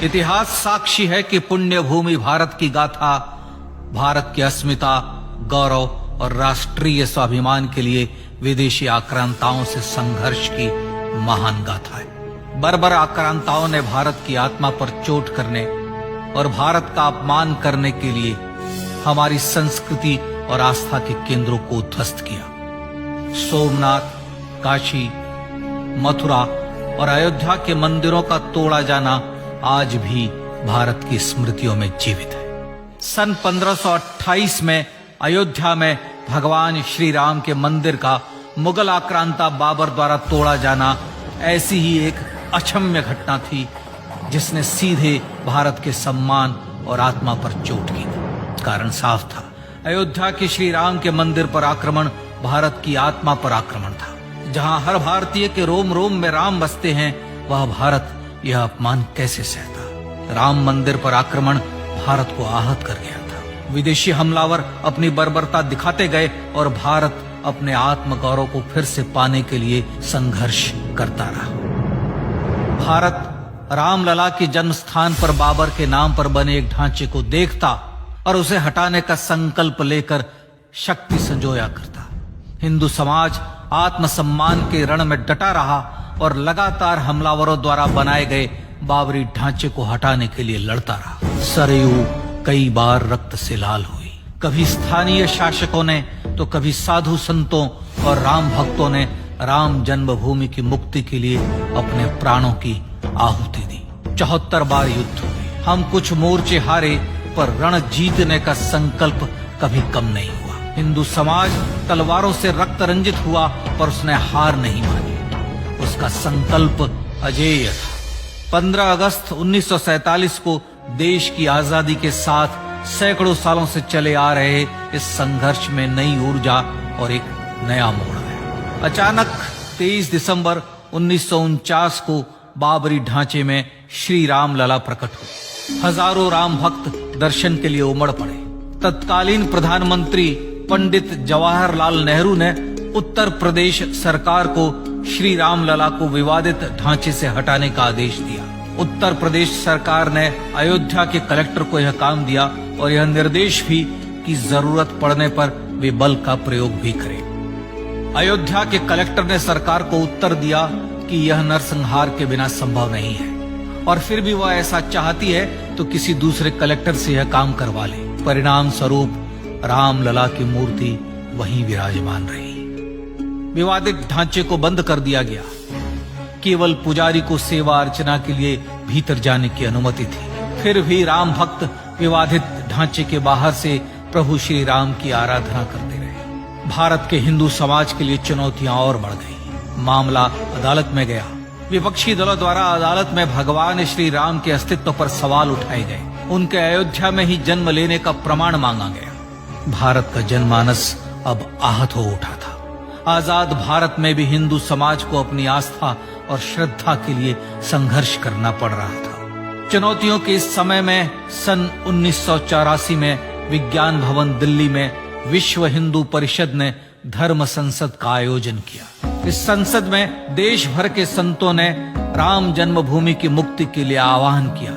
इतिहास साक्षी है कि पुण्य भूमि भारत की गाथा भारत की अस्मिता, गौरव और राष्ट्रीय स्वाभिमान के लिए विदेशी आक्रांताओं से संघर्ष की महान गाथा है। बर्बर आक्रांताओं ने भारत की आत्मा पर चोट करने और भारत का अपमान करने के लिए हमारी संस्कृति और आस्था के केंद्रों को ध्वस्त किया। सोमनाथ, काशी, मथुरा और अयोध्या के मंदिरों का तोड़ा जाना आज भी भारत की स्मृतियों में जीवित है। सन 1528 में अयोध्या में भगवान श्री राम के मंदिर का मुगल आक्रांता बाबर द्वारा तोड़ा जाना ऐसी ही एक अक्षम्य घटना थी जिसने सीधे भारत के सम्मान और आत्मा पर चोट की थी। कारण साफ था, अयोध्या के श्री राम के मंदिर पर आक्रमण भारत की आत्मा पर आक्रमण था। जहां हर भारतीय के रोम रोम में राम बसते हैं, वह भारत यह अपमान कैसे सहता। राम मंदिर पर आक्रमण भारत को आहत कर गया था। विदेशी हमलावर अपनी बर्बरता दिखाते गए और भारत अपने आत्मगौरव को फिर से पाने के लिए संघर्ष करता रहा। भारत रामलला के जन्म स्थान पर बाबर के नाम पर बने एक ढांचे को देखता और उसे हटाने का संकल्प लेकर शक्ति संजोया करता। हिंदू समाज आत्मसम्मान के रण में डटा रहा और लगातार हमलावरों द्वारा बनाए गए बाबरी ढांचे को हटाने के लिए लड़ता रहा। सरयू कई बार रक्त से लाल हुई। कभी स्थानीय शासकों ने तो कभी साधु संतों और राम भक्तों ने राम जन्मभूमि की मुक्ति के लिए अपने प्राणों की आहुति दी। 74 बार युद्ध हुए। हम कुछ मोर्चे हारे, पर रण जीतने का संकल्प कभी कम नहीं हुआ। हिंदू समाज तलवारों से रक्त रंजित हुआ, पर उसने हार नहीं मानी। उसका संकल्प अजेय था। 15 अगस्त 1947 को देश की आजादी के साथ सैकड़ों सालों से चले आ रहे इस संघर्ष में नई ऊर्जा और एक नया मोड़ आया। अचानक 23 दिसंबर 1949 को बाबरी ढांचे में श्री राम लला प्रकट हुए। हजारों राम भक्त दर्शन के लिए उमड़ पड़े। तत्कालीन प्रधानमंत्री पंडित जवाहरलाल नेहरू ने उत्तर प्रदेश सरकार को श्री राम लला को विवादित ढांचे से हटाने का आदेश दिया। उत्तर प्रदेश सरकार ने अयोध्या के कलेक्टर को यह काम दिया और यह निर्देश भी कि जरूरत पड़ने पर वे बल का प्रयोग भी करें। अयोध्या के कलेक्टर ने सरकार को उत्तर दिया कि यह नरसंहार के बिना संभव नहीं है, और फिर भी वह ऐसा चाहती है तो किसी दूसरे कलेक्टर से यह काम करवा ले। परिणाम स्वरूप रामलला की मूर्ति वहीं विराजमान रही। विवादित ढांचे को बंद कर दिया गया। केवल पुजारी को सेवा अर्चना के लिए भीतर जाने की अनुमति थी। फिर भी राम भक्त विवादित ढांचे के बाहर से प्रभु श्री राम की आराधना करते रहे। भारत के हिंदू समाज के लिए चुनौतियां और बढ़ गई। मामला अदालत में गया। विपक्षी दलों द्वारा अदालत में भगवान श्री राम के अस्तित्व पर सवाल उठाए गए। उनके अयोध्या में ही जन्म लेने का प्रमाण मांगा गया। भारत का जनमानस अब आहत हो उठा था। आजाद भारत में भी हिंदू समाज को अपनी आस्था और श्रद्धा के लिए संघर्ष करना पड़ रहा था। चुनौतियों के इस समय में सन 1984 में विज्ञान भवन दिल्ली में विश्व हिंदू परिषद ने धर्म संसद का आयोजन किया। इस संसद में देश भर के संतों ने राम जन्मभूमि की मुक्ति के लिए आह्वान किया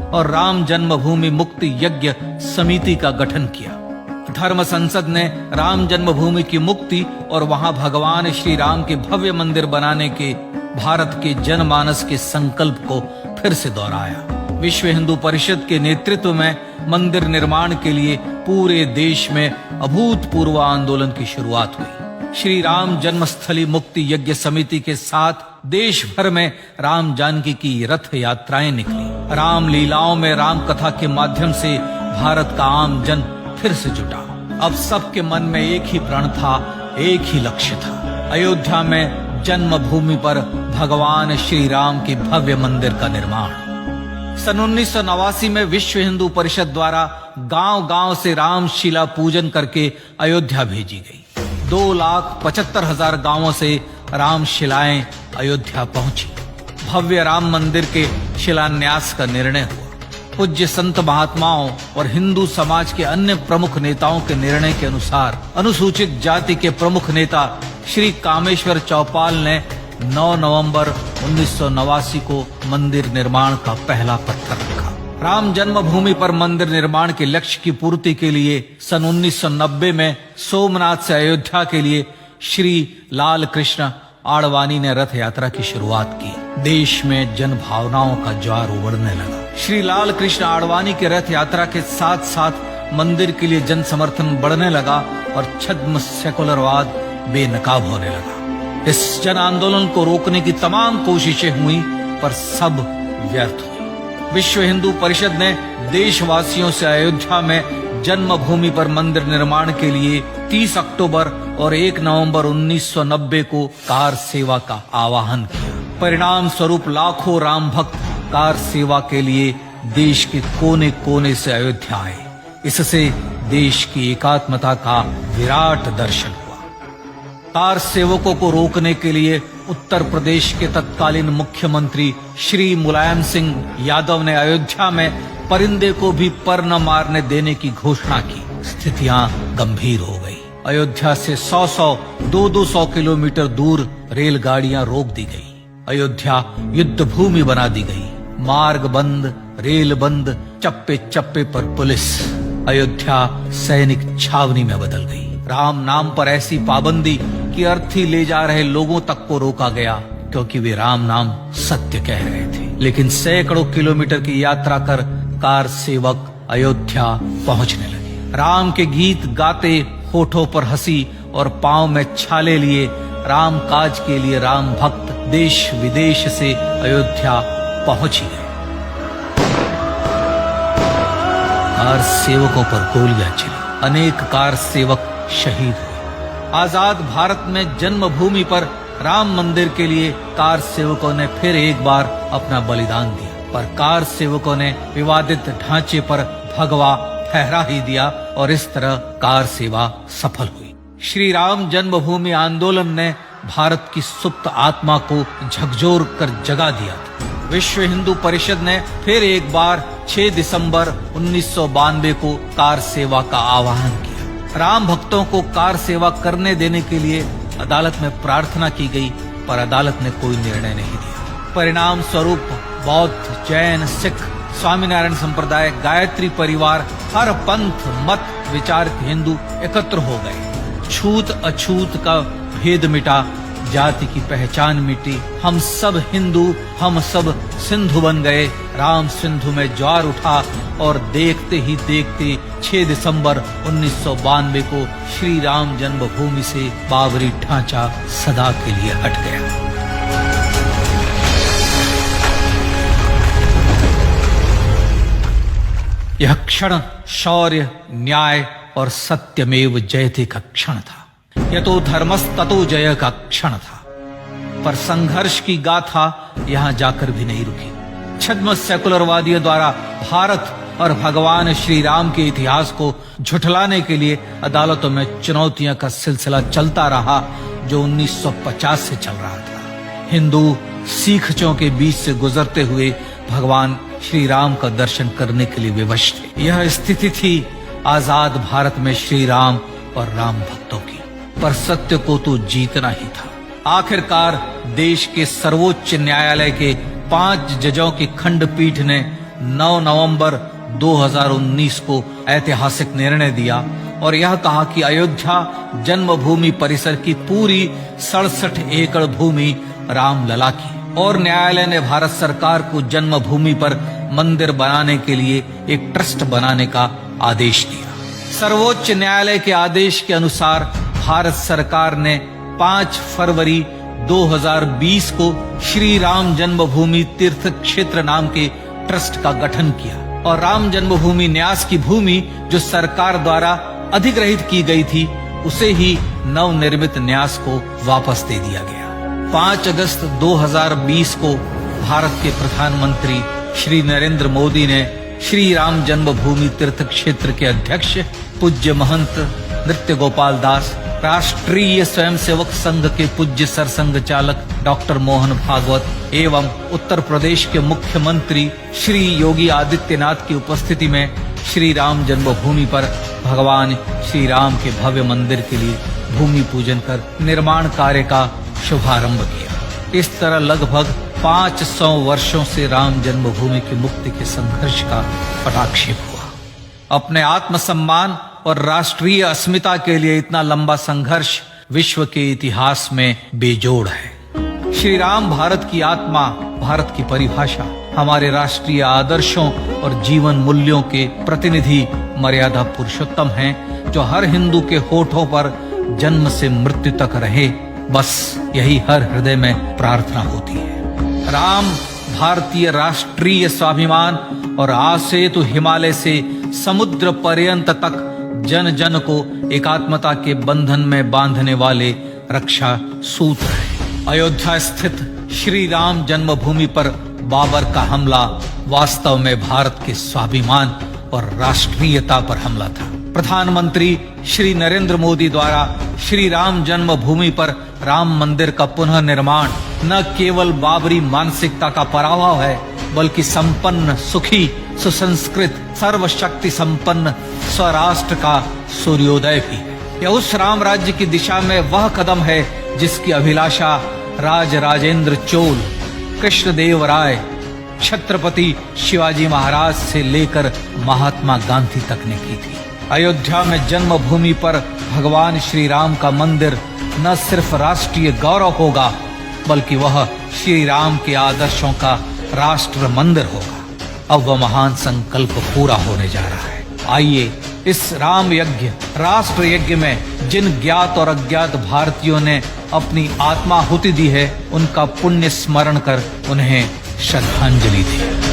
और राम जन्मभूमि मुक्ति यज्ञ समिति का गठन किया। धर्म संसद ने राम जन्मभूमि की मुक्ति और वहां भगवान श्री राम के भव्य मंदिर बनाने के भारत के जनमानस के संकल्प को फिर से दोहराया। विश्व हिंदू परिषद के नेतृत्व में मंदिर निर्माण के लिए पूरे देश में अभूतपूर्व आंदोलन की शुरुआत हुई। श्री राम जन्मस्थली मुक्ति यज्ञ समिति के साथ देश भर में राम जानकी की रथ यात्राएं निकली। राम लीलाओं में राम कथा के माध्यम से भारत का आम जन फिर से जुटा। अब सबके मन में एक ही प्रण था, एक ही लक्ष्य था। अयोध्या में जन्मभूमि पर भगवान श्री राम के भव्य मंदिर का निर्माण। सन 1989 में विश्व हिंदू परिषद द्वारा गांव-गांव से रामशिला पूजन करके अयोध्या भेजी गई। 2,75,000 गांवों से रामशिलाएं अयोध्या पहुंची। भव्य राम मंदिर के शिलान्यास का निर्णय हुआ। पूज्य संत महात्माओं और हिंदू समाज के अन्य प्रमुख नेताओं के निर्णय के अनुसार अनुसूचित जाति के प्रमुख नेता श्री कामेश्वर चौपाल ने 9 नवंबर 1989 को मंदिर निर्माण का पहला पत्थर रखा। राम जन्मभूमि पर मंदिर निर्माण के लक्ष्य की पूर्ति के लिए सन 1990 में सोमनाथ से अयोध्या के लिए श्री लाल कृष्ण आडवाणी ने रथ यात्रा की शुरुआत की। देश में जन भावनाओं का ज्वार उमड़ने लगा। श्री लाल कृष्ण आडवाणी के रथ यात्रा के साथ साथ मंदिर के लिए जन समर्थन बढ़ने लगा और छद्म सेकुलरवाद बेनकाब होने लगा। इस जन आंदोलन को रोकने की तमाम कोशिशें हुई पर सब व्यर्थ हुई। विश्व हिंदू परिषद ने देशवासियों से अयोध्या में जन्मभूमि पर मंदिर निर्माण के लिए 30 अक्टूबर और 1 नवंबर 1990 को कार सेवा का आह्वान किया। परिणाम स्वरूप लाखों राम भक्त कार सेवा के लिए देश के कोने कोने से अयोध्या आए। इससे देश की एकात्मता का विराट दर्शन हुआ। कार सेवकों को रोकने के लिए उत्तर प्रदेश के तत्कालीन मुख्यमंत्री श्री मुलायम सिंह यादव ने अयोध्या में परिंदे को भी पर न मारने देने की घोषणा की। स्थितियां गंभीर हो गई। अयोध्या से 100-100, 200-200 किलोमीटर दूर रेलगाड़ियां रोक दी गई। अयोध्या युद्ध भूमि बना दी गई। मार्ग बंद, रेल बंद, चप्पे चप्पे पर पुलिस। अयोध्या सैनिक छावनी में बदल गई। राम नाम पर ऐसी पाबंदी कि अर्थी ले जा रहे लोगों तक को रोका गया क्योंकि वे राम नाम सत्य कह रहे थे। लेकिन सैकड़ों किलोमीटर की यात्रा कर कार सेवक अयोध्या पहुंचने लगे। राम के गीत गाते, होठों पर हंसी और पांव में छाले लिए राम काज के लिए राम भक्त देश विदेश से अयोध्या पहुंच गए। कार सेवकों पर गोलियां चली। अनेक कार सेवक शहीद हुए। आजाद भारत में जन्मभूमि पर राम मंदिर के लिए कार सेवकों ने फिर एक बार अपना बलिदान दिया, पर कार सेवकों ने विवादित ढांचे पर भगवा फहरा ही दिया और इस तरह कार सेवा सफल हुई। श्री राम जन्मभूमि आंदोलन ने भारत की सुप्त आत्मा को झकझोर कर जगा दिया था। विश्व हिंदू परिषद ने फिर एक बार 6 दिसंबर 1992 को कार सेवा का आह्वान किया। राम भक्तों को कार सेवा करने देने के लिए अदालत में प्रार्थना की गई, पर अदालत ने कोई निर्णय नहीं दिया। परिणाम स्वरूप बौद्ध, जैन, सिख, स्वामीनारायण संप्रदाय, गायत्री परिवार, हर पंथ मत विचार के हिंदू एकत्र हो गए। छूत अछूत का भेद मिटा, जाति की पहचान मिटी। हम सब हिंदू, हम सब सिंधु बन गए। राम सिंधु में ज्वार उठा और देखते ही देखते 6 दिसंबर 1992 को श्री राम जन्मभूमि से बाबरी ढांचा सदा के लिए हट गया। यह क्षण शौर्य, न्याय और सत्यमेव जयते का क्षण था। यह तो धर्मस्ततो जय का क्षण था। पर संघर्ष की गाथा यहां जाकर भी नहीं रुकी। छद्म सेकुलरवादियों द्वारा भारत और भगवान श्री राम के इतिहास को झुठलाने के लिए अदालतों में चुनौतियों का सिलसिला चलता रहा, जो 1950 से चल रहा था। हिंदू सिखों के बीच से गुजरते हुए भगवान श्री राम का दर्शन करने के लिए विवश थे। यह स्थिति थी आजाद भारत में श्री राम और राम भक्तों की। पर सत्य को तो जीतना ही था। आखिरकार देश के सर्वोच्च न्यायालय के 5 जजों की खंडपीठ ने 9 नवंबर 2019 को ऐतिहासिक निर्णय दिया और यह कहा कि अयोध्या जन्मभूमि परिसर की पूरी 67 एकड़ भूमि रामलला की। और न्यायालय ने भारत सरकार को जन्मभूमि पर मंदिर बनाने के लिए एक ट्रस्ट बनाने का आदेश दिया। सर्वोच्च न्यायालय के आदेश के अनुसार भारत सरकार ने 5 फरवरी 2020 को श्री राम जन्मभूमि तीर्थ क्षेत्र नाम के ट्रस्ट का गठन किया और राम जन्मभूमि न्यास की भूमि जो सरकार द्वारा अधिग्रहित की गई थी, उसे ही नवनिर्मित न्यास को वापस दे दिया गया। 5 अगस्त 2020 को भारत के प्रधानमंत्री श्री नरेंद्र मोदी ने श्री राम जन्मभूमि तीर्थ क्षेत्र के अध्यक्ष पूज्य महंत नृत्य गोपाल दास, राष्ट्रीय स्वयंसेवक संघ के पूज्य सरसंघ चालक डॉक्टर मोहन भागवत एवं उत्तर प्रदेश के मुख्यमंत्री श्री योगी आदित्यनाथ की उपस्थिति में श्री राम जन्मभूमि पर भगवान श्री राम के भव्य मंदिर के लिए भूमि पूजन कर निर्माण कार्य का शुभारंभ किया। इस तरह लगभग 500 वर्षों से राम जन्मभूमि की मुक्ति के संघर्ष का पटाक्षेप हुआ। अपने आत्मसम्मान और राष्ट्रीय अस्मिता के लिए इतना लंबा संघर्ष विश्व के इतिहास में बेजोड़ है। श्री राम भारत की आत्मा, भारत की परिभाषा, हमारे राष्ट्रीय आदर्शों और जीवन मूल्यों के प्रतिनिधि मर्यादा पुरुषोत्तम हैं, जो हर हिंदू के होठों पर जन्म से मृत्यु तक रहे। बस यही हर हृदय में प्रार्थना होती है। राम भारतीय राष्ट्रीय स्वाभिमान और आसेतु हिमालय से समुद्र पर्यंत तक जन जन को एकात्मता के बंधन में बांधने वाले रक्षा सूत्र है। अयोध्या स्थित श्री राम जन्मभूमि पर बाबर का हमला वास्तव में भारत के स्वाभिमान और राष्ट्रीयता पर हमला था। प्रधानमंत्री श्री नरेंद्र मोदी द्वारा श्री राम जन्मभूमि पर राम मंदिर का पुनः निर्माण न केवल बाबरी मानसिकता का पराभव है, बल्कि संपन्न, सुखी, सुसंस्कृत, सर्वशक्ति संपन्न स्वराष्ट्र का सूर्योदय भी है। यह उस राम राज्य की दिशा में वह कदम है जिसकी अभिलाषा राज राजेंद्र चोल, कृष्णदेव राय, छत्रपति शिवाजी महाराज से लेकर महात्मा गांधी तक ने की थी। अयोध्या में जन्मभूमि पर भगवान श्री राम का मंदिर न सिर्फ राष्ट्रीय गौरव होगा, बल्कि वह श्री राम के आदर्शों का राष्ट्र मंदिर होगा। अब वह महान संकल्प पूरा होने जा रहा है। आइए इस राम यज्ञ, राष्ट्र यज्ञ में जिन ज्ञात और अज्ञात भारतीयों ने अपनी आत्माहुति दी है, उनका पुण्य स्मरण कर उन्हें श्रद्धांजलि दी।